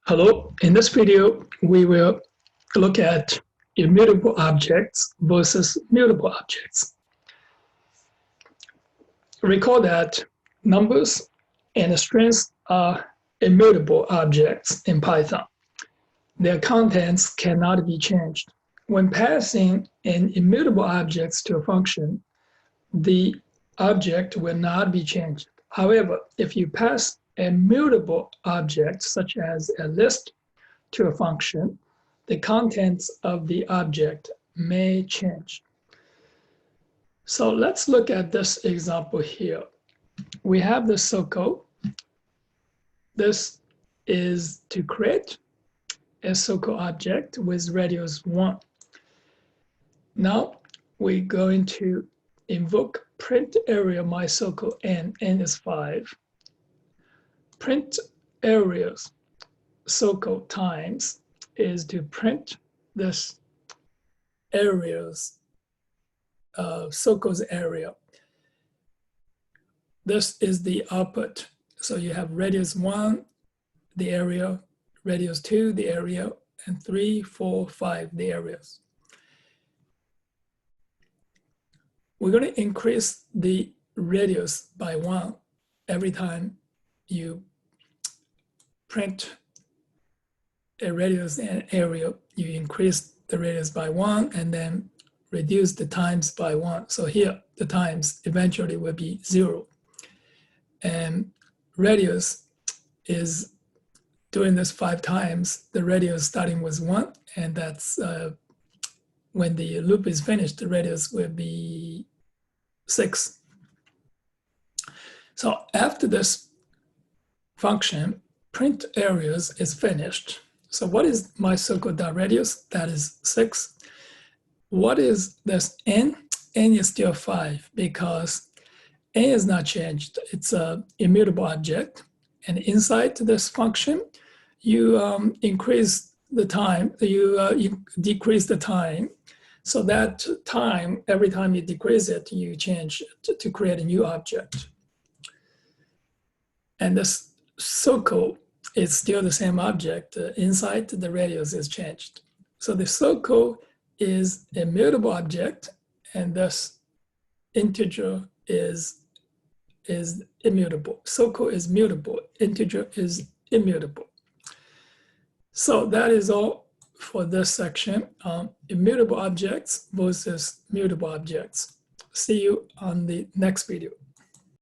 Hello, in this video, we will look at immutable objects versus mutable objects. Recall that numbers and strings are immutable objects in Python. Their contents cannot be changed. When passing an immutable object to a function, the object will not be changed. However, if you pass a mutable object, such as a list, to a function, the contents of the object may change. So let's look at this example here. We have the circle. This is to create a circle object with radius 1. Now we're going to invoke print area my circle n is 5. Print areas circle times is to print this areas circle's area. This is the output. So you have radius 1, the area, radius 2, the area, and 3, 4, 5, the areas. We're going to increase the radius by 1 every time you print a radius and area. You increase the radius by 1 and then reduce the times by 1. So here, the times eventually will be 0. And radius is doing this 5 times. The radius starting with 1, and that's when the loop is finished, the radius will be 6. So after this function, print areas is finished. So what is my circle.radius? That is 6. What is this n? N is still 5 because n is not changed. It's an immutable object. And inside this function, you increase the time, you decrease the time. So that time, every time you decrease it, you change it to create a new object. And this circle is still the same object. Inside, the radius is changed. So the circle is a mutable object, and thus integer is immutable. Circle is mutable, integer is immutable. So that is all for this section on immutable objects versus mutable objects. See you on the next video.